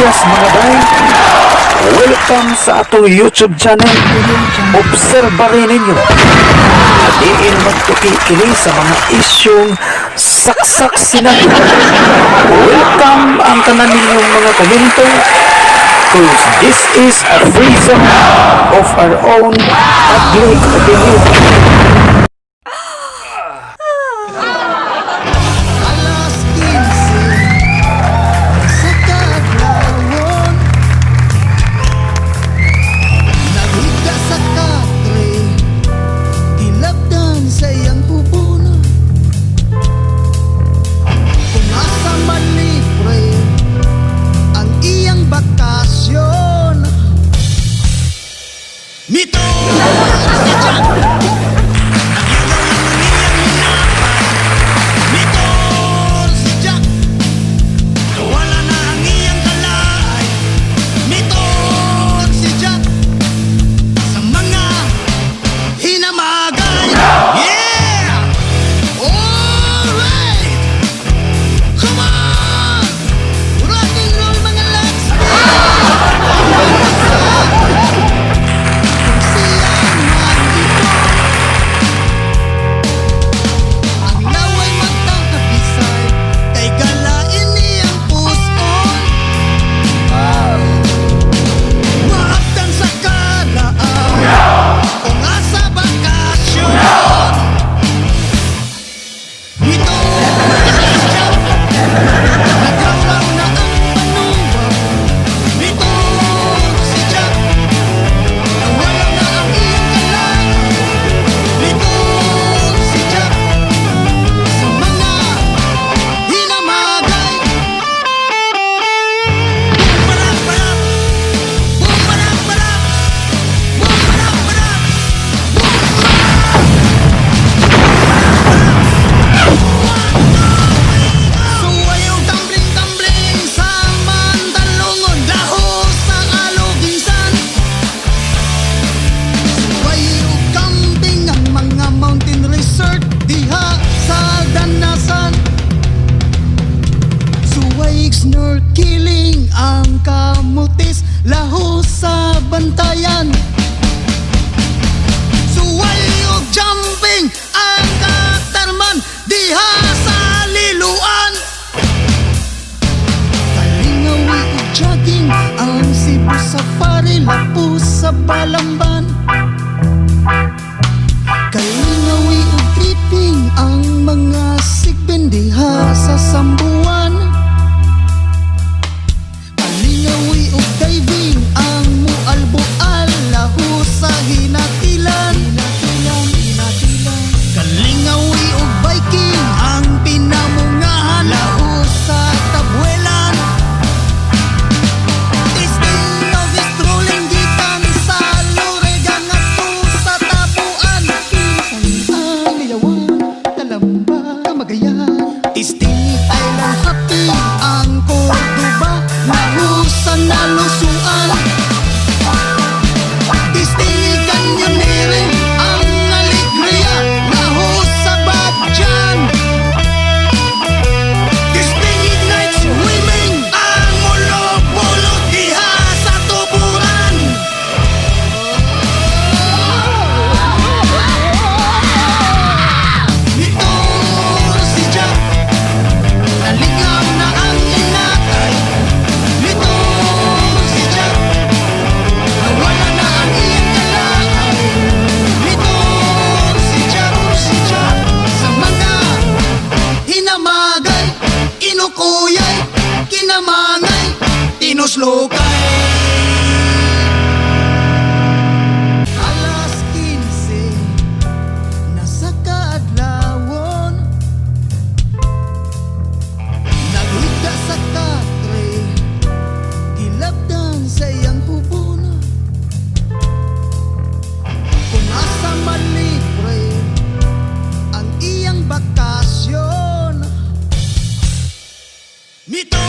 buenas mga bay. Welcome sa atong YouTube channel. Obserba rin ninyo. Diin magtukikili sa mga isyong saksak sila. Welcome ang tanan ninyong mga komento. Cause this is a free zone of our own public opinion. Alas 15 sa kadlawon, naghiga sa katre, dilabdan sa iyang pupunan. Kung asa man libre ang iyang bakasyon, mito si Jack. Miton si Jack, wala na ang iyang kalay. Miton si Jack, sa mga hinamagay. Yeah! Alright! Come on! Rock and roll mga legs! Kung siya man ito, ang laway magkakabisay, kay galain niyang puson. Maabdan sa kalaan, kung asa bakasyon. Ito si Jack, nagrawraw na ang panumbang. Ito si Jack, nawala na ang iyang kalaan. Ito si Jack, sa mga hinamagay. Bumarak-barak, bumarak-barak, bumarak-barak, suway yung tumbling-tumbling sa Mandaluyong, daho sa Aluginsan. Suway yung camping ang mga mountain resort diha sa Danasan. Suway snorkeling ang Kamutis, laho sa Bantayan. Suway yung jumping ang Katarman diha sa Liloan. Kalingawi o jogging ang Cebu Safari, lapo sa Balamban. Kalingawi o tripping ang mga sigbin diha sa Sambuan. Kalingawi o diving ang Mualboal, laho sa Hinatilan. Kalingawi o biking ang Pinamungahan, laho sa Tabuelan. Tasting of this strolling gikan sa Loregan ato sa Tabuan. Pinsan, Liyawan, Talamba, Camagayan. Tasting Island Happy ang Cordoba, laho sa Nalusuan. Tasting Canyoneering ang Alegria, laho sa Badjan. Tasting Ignite Swimming ang Mulo-Bulo diha sa Tuburan. Ito si Jack, naligaw na ang inakay. Ito si Jack, nawala na ang iyang kalaan. Ito si Jack, sa mga hinamagay, inukuyay, kinamangay, tinuslukay. Alas 15 nasa kaadlawon, naghiga sa katre, dilabdan sa iyang pupunan. Kung asa man libre ang iyang bakasyon, mito